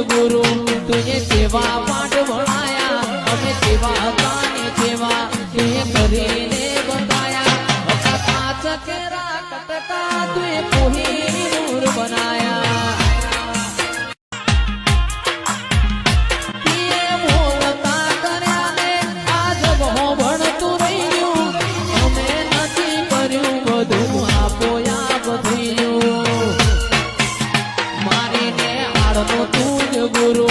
ગુરુ તુએ સેવા પાઠ ભણાયા અમે સેવા કાને સેવા તે કરીને બતાયા કથા ચકેરા કટકા તુએ પોહી નૂર બનાયા તે બોલતા કર્યા ને આજ બહુ ભણતું રહ્યું અમે નથી કર્યું બધું આપોયા બધું મારીને આડનો તું જ ગુરુ